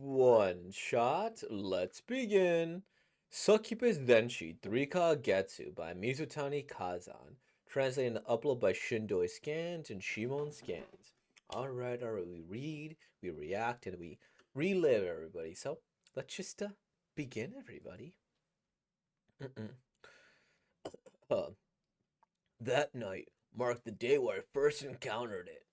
One shot, let's begin. Succubus Zenchi, 3Ka Getsu by Mizutani Kazan. Translated and uploaded by Shindoi Scans and Shimon Scans. Alright, we read, we react, and we relive everybody. So, let's just begin, everybody. Uh, that night marked the day where I first encountered it.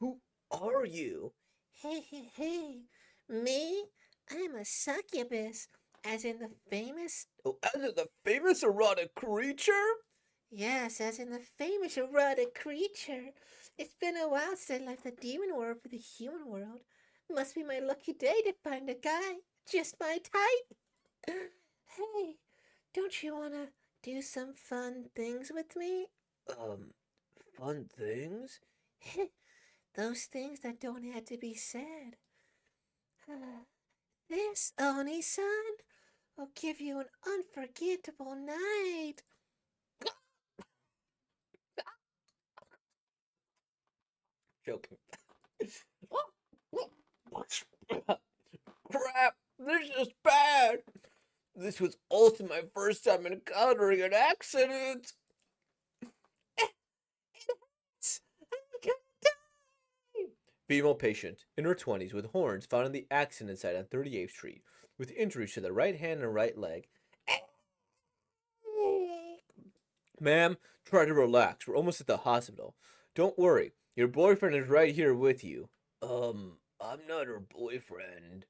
Who are you? Hey, me? I'm a succubus, as in the famous. Oh, as in the famous erotic creature? Yes, as in the famous erotic creature. It's been a while since I left the demon world for the human world. Must be my lucky day to find a guy just my type. Hey, don't you wanna do some fun things with me? Um, Fun things? Those things that don't have to be said. This, Oni-san, will give you an unforgettable night. Joking. Crap! This is bad! This was also my first time encountering an accident! I'm gonna die. Female patient, in her 20s, with horns, found in the accident site on 38th Street, with injuries to the right hand and right leg. Ma'am, try to relax. We're almost at the hospital. Don't worry. Your boyfriend is right here with you. I'm not her boyfriend.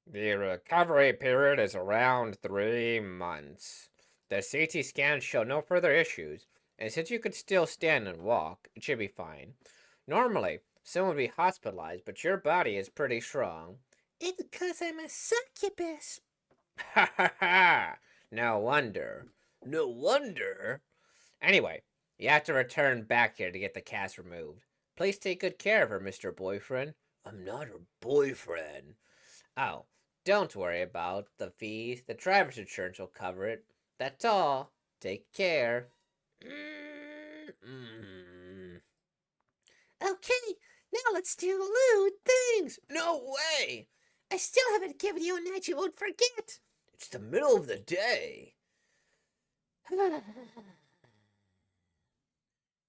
The recovery period is around 3 months. The CT scans show no further issues, and since you could still stand and walk, it should be fine. Normally, someone would be hospitalized, but your body is pretty strong. It's because I'm a succubus. Ha ha ha! No wonder. No wonder. Anyway, you have to return back here to get the cast removed. Please take good care of her, Mr. Boyfriend. I'm not her boyfriend. Oh, don't worry about the fees. The driver's insurance will cover it. That's all. Take care. Mm-mm. Okay, now let's do lewd things. No way! I still haven't given you a night you won't forget. It's the middle of the day.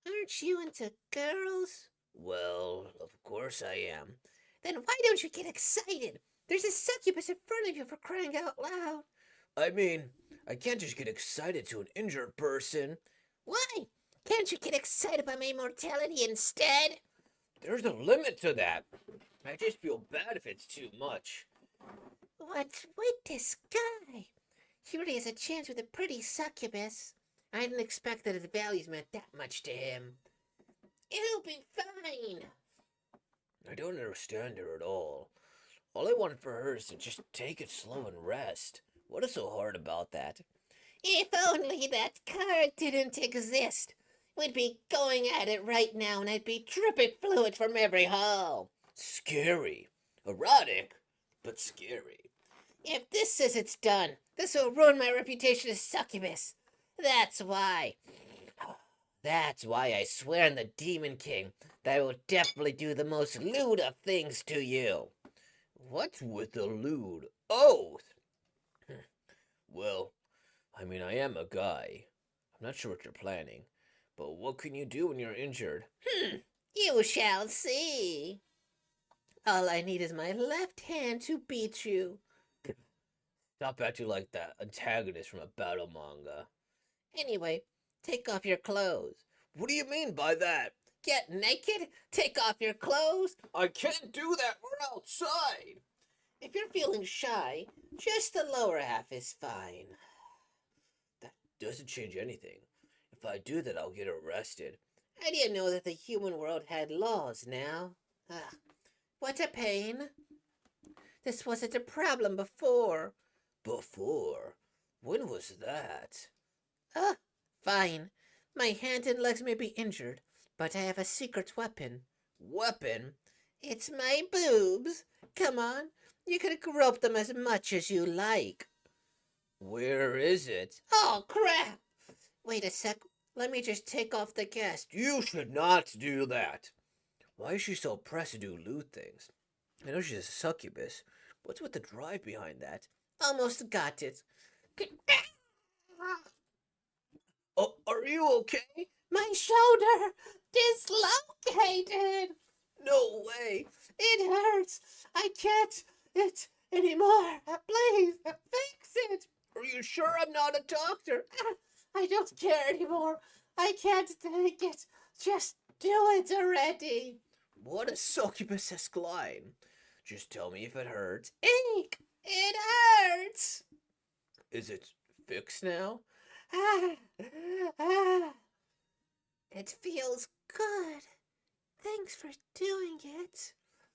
Aren't you into girls? Well, of course I am. Then why don't you get excited? There's a succubus in front of you for crying out loud. I mean, I can't just get excited to an injured person. Why? Can't you get excited by my immortality instead? There's a limit to that. I just feel bad if it's too much. What's with this guy? He really has a chance with a pretty succubus. I didn't expect that his values meant that much to him. It'll be fine. I don't understand her at all. All I want for her is to just take it slow and rest. What is so hard about that? If only that card didn't exist. We'd be going at it right now and I'd be dripping fluid from every hole. Scary. Erotic, but scary. If this says it's done, this will ruin my reputation as succubus. That's why. That's why I swear on the Demon King that I will definitely do the most lewd of things to you. What's with the lewd oath? Well, I mean, I am a guy. I'm not sure what you're planning, but what can you do when you're injured? You shall see. All I need is my left hand to beat you. Stop acting like that antagonist from a battle manga. Anyway, take off your clothes. What do you mean by that? Get naked, take off your clothes. I can't do that. We're outside. If you're feeling shy, just the lower half is fine. That doesn't change anything. If I do that, I'll get arrested. I didn't know that the human world had laws now. Ah, what a pain. This wasn't a problem before. Before? When was that? Ah, fine. My hand and legs may be injured, but I have a secret weapon. Weapon? It's my boobs. Come on, you can grope them as much as you like. Where is it? Oh, crap! Wait a sec. Let me just take off the cast. You should not do that. Why is she so pressed to do lewd things? I know she's a succubus. What's with the drive behind that? Almost got it. Oh, are you okay? My shoulder dislocated. No way. It hurts. I can't it anymore. Please fix it. Are you sure I'm not a doctor? I don't care anymore. I can't take it. Just do it already. What a succubus-esque line. Just tell me if it hurts. Eek! It hurts. Is it fixed now? Ah, ah. It feels good. Thanks for doing it.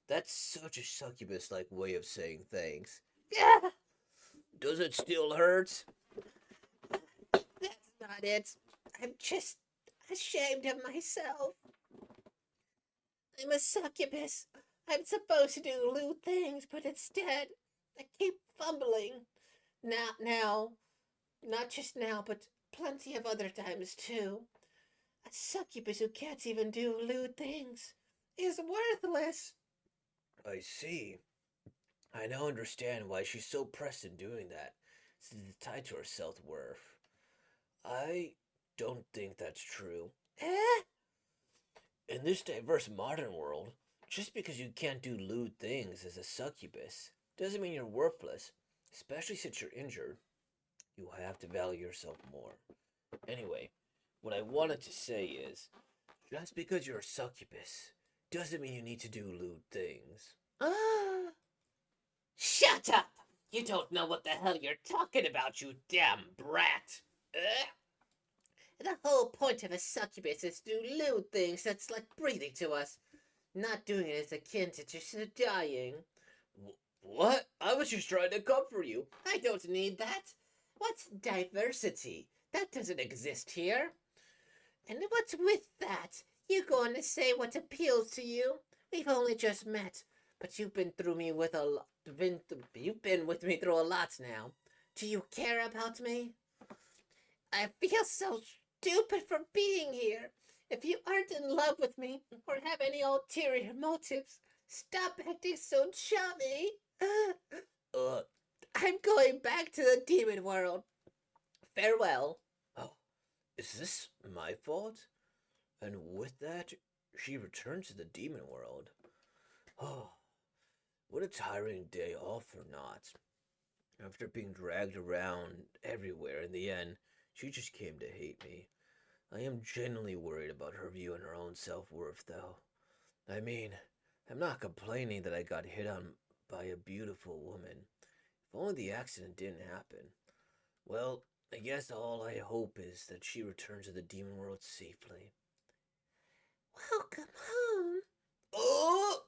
That's such a succubus-like way of saying thanks. Ah, Does it still hurt? that's not it. I'm just ashamed of myself. I'm a succubus. I'm supposed to do lewd things, but instead, I keep fumbling. Now, not just now, but plenty of other times too. A succubus who can't even do lewd things is worthless. I see. I now understand why she's so pressed in doing that, since it's tied to her self-worth. I don't think that's true. Eh? In this diverse modern world, just because you can't do lewd things as a succubus doesn't mean you're worthless, especially since you're injured. You have to value yourself more. Anyway, what I wanted to say is, just because you're a succubus doesn't mean you need to do lewd things. Ah. Shut up! You don't know what the hell you're talking about, you damn brat! The whole point of a succubus is to do lewd things that's like breathing to us. Not doing it is akin to just dying. What? I was just trying to comfort you. I don't need that. What's diversity? That doesn't exist here. And what's with that? You going to say what appeals to you? We've only just met, but you've been through me with a lot. You've been with me through a lot now. Do you care about me? I feel so stupid for being here. If you aren't in love with me or have any ulterior motives, stop acting so chummy. I'm going back to the demon world. Farewell. Oh, is this my fault? And with that, she returned to the demon world. Oh, what a tiring day off or not. After being dragged around everywhere, in the end, she just came to hate me. I am genuinely worried about her view on her own self-worth, though. I mean, I'm not complaining that I got hit on by a beautiful woman. If only the accident didn't happen. Well, I guess all I hope is that she returns to the demon world safely. Welcome home. Oh!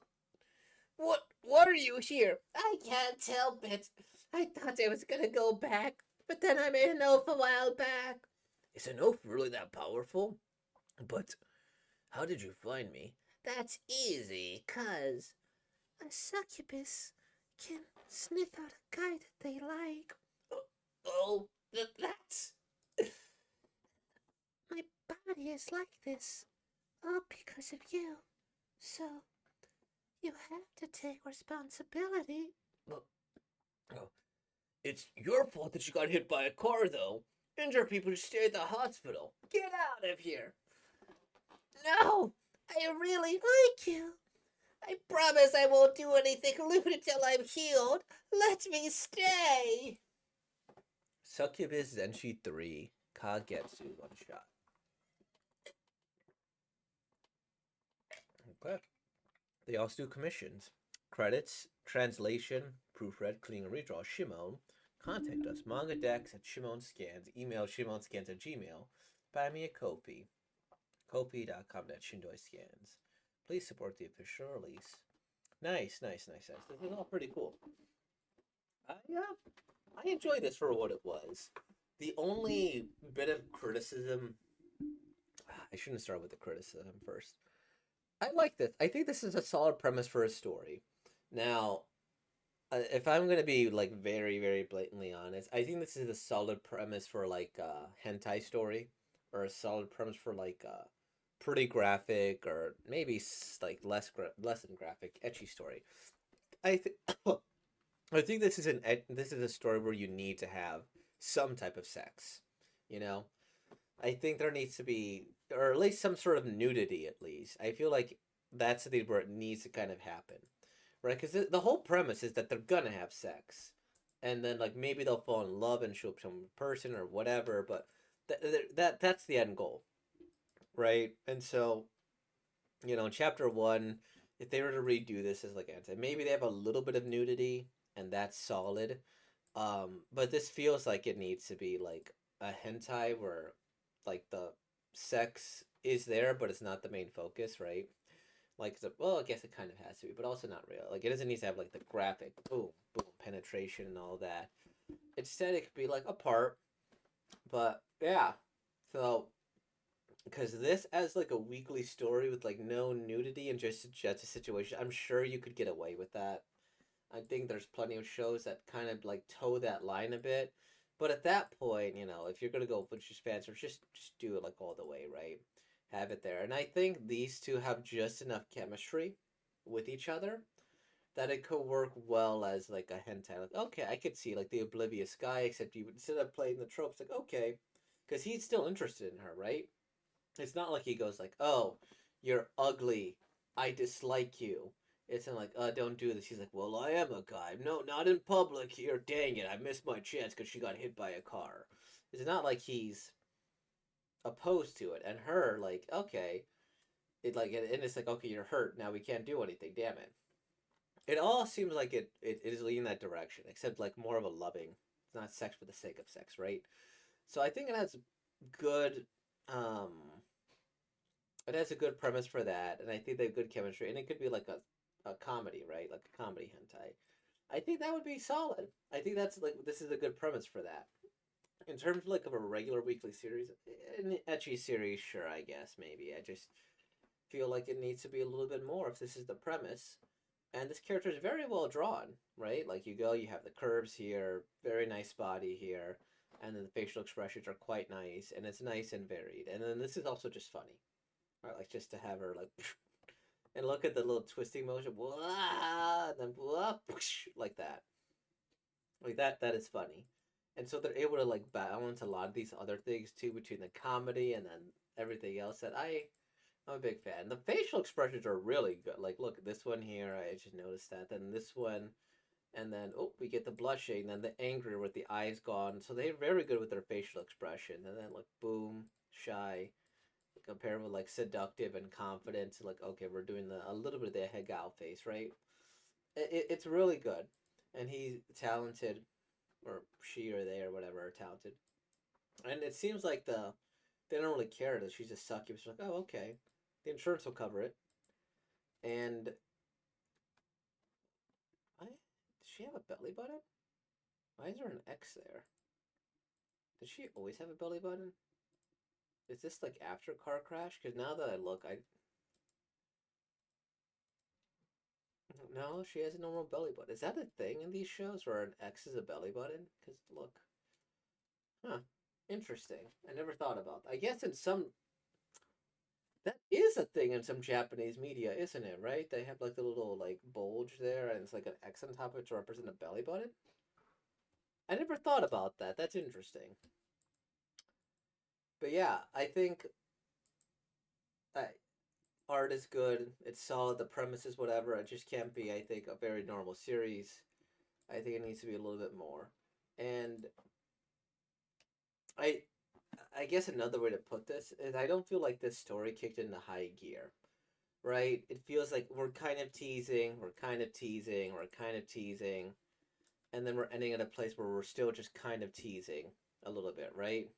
What are you here? I can't help it. I thought I was gonna go back, but then I made an oath a while back. Is an oath really that powerful? But how did you find me? That's easy, 'cause a succubus can sniff out a guy that they like. Oh, That's... My body is like this, all because of you. So, you have to take responsibility. oh, it's your fault that you got hit by a car, though. Injured people should stay at the hospital. Get out of here. No, I really like you. I promise I won't do anything lewd until I'm healed. Let me stay. Succubus Zenchi 3, Kagetsu one shot. Okay. They also do commissions. Credits, translation, proofread, clean and redraw, Shimon. Contact us, mangadex at ShimonScans, email ShimonScans at Gmail. Buy me a Ko-fi, kofi.com/shindoiscans. Please support the official release. Nice. This is all pretty cool. I enjoy this for what it was. The only bit of criticism... I shouldn't start with the criticism first. I like this. I think this is a solid premise for a story. Now, if I'm gonna be like very, very blatantly honest, I think this is a solid premise for like a hentai story, or a solid premise for like a pretty graphic, or maybe like less than graphic, ecchi story. I think I think this is a story where you need to have some type of sex. You know, I think there needs to be, or at least some sort of nudity. At least I feel like that's the thing where it needs to kind of happen, right? Because the whole premise is that they're gonna have sex, and then like maybe they'll fall in love and show up some person or whatever. But that's the end goal, right? And so in chapter one, if they were to redo this as like I said, maybe they have a little bit of nudity, and that's solid. But this feels like it needs to be like a hentai where like the sex is there, but it's not the main focus, right? Like, well, I guess it kind of has to be, but also not real. Like, it doesn't need to have like the graphic boom, boom, penetration and all that. Instead, it could be like a part, but yeah. So because this as like a weekly story with like no nudity and just a situation, I'm sure you could get away with that. I think there's plenty of shows that kind of like toe that line a bit. But at that point, if you're gonna go with just fans, or just do it like all the way, right? Have it there. And I think these two have just enough chemistry with each other that it could work well as like a hentai. Like, okay, I could see like the oblivious guy, except you instead of playing the tropes, like okay, because he's still interested in her, right? It's not like he goes like, "Oh, you're ugly. I dislike you." It's not like, don't do this." He's like, "Well, I am a guy. No, not in public here. Dang it, I missed my chance because she got hit by a car." It's not like he's opposed to it. And her, like, okay, and it's like, okay, you're hurt. Now we can't do anything. Damn it. It all seems like it is leaning that direction, except like more of a loving. It's not sex for the sake of sex, right? So I think it has good um it has a good premise for that, and I think they have good chemistry, and it could be like a comedy, right? Like a comedy hentai. I think that would be solid. I think that's like this is a good premise for that. In terms of like of a regular weekly series, an etchy series, sure, I guess maybe. I just feel like it needs to be a little bit more if this is the premise. And this character is very well drawn, right? Like you have the curves here, very nice body here, and then the facial expressions are quite nice, and it's nice and varied. And then this is also just funny, right? Like just to have her like, and look at the little twisting motion, blah, and then blah, like that, that is funny. And so they're able to like balance a lot of these other things too between the comedy and then everything else that I'm a big fan. The facial expressions are really good. Like, look, this one here, I just noticed that. Then this one, and then oh, we get the blushing, then the angry with the eyes gone. So they're very good with their facial expression. And then like boom, shy, compared with like seductive and confident. Like okay, we're doing a little bit of the Hegao face, right? It's really good, and he's talented, or she or they or whatever are talented. And it seems like they don't really care that she's a succubus. Like oh okay, the insurance will cover it. And does she have a belly button? Why is there an X there? Did she always have a belly button? Is this like after car crash? Because now that I look, I no, she has a normal belly button. Is that a thing in these shows where an X is a belly button? Because look, huh, interesting. I never thought about that. I guess in some that is a thing in some Japanese media, isn't it? Right? They have like the little like bulge there, and it's like an X on top of it to represent a belly button. I never thought about that. That's interesting. But yeah, I think uh, art is good. It's solid. The premise is whatever. It just can't be, I think, a very normal series. I think it needs to be a little bit more. And I, I guess another way to put this is I don't feel like this story kicked into high gear. Right? It feels like we're kind of teasing, we're kind of teasing, we're kind of teasing, and then we're ending at a place where we're still just kind of teasing a little bit, right?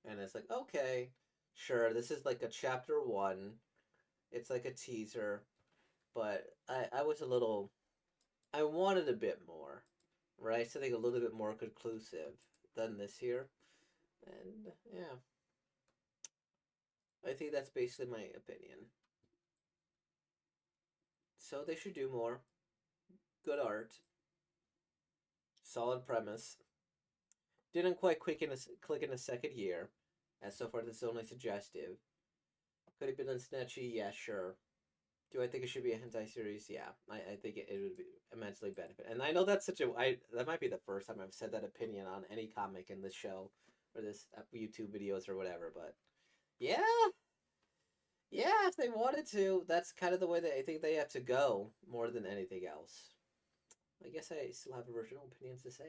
And it's like, okay, sure, this is like a chapter one. It's like a teaser, but I was a little, I wanted a bit more, right? Something a little bit more conclusive than this here. And yeah, I think that's basically my opinion. So they should do more. Good art, solid premise. Didn't quite click in a second year, as so far this is only suggestive. Could have been on Snatchy, yeah, sure. Do I think it should be a hentai series? Yeah, I think it would be immensely benefit. And I know that's such a that might be the first time I've said that opinion on any comic in this show or this YouTube videos or whatever. But yeah, yeah, if they wanted to, that's kind of the way that I think they have to go more than anything else. I guess I still have original opinions to say.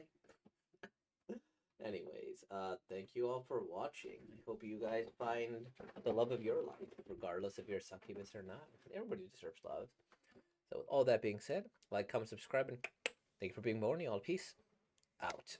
Anyways, thank you all for watching. I hope you guys find the love of your life, regardless if you're a succubus or not. Everybody deserves love. So with all that being said, like, comment, subscribe, and thank you for being born, y'all. Peace out.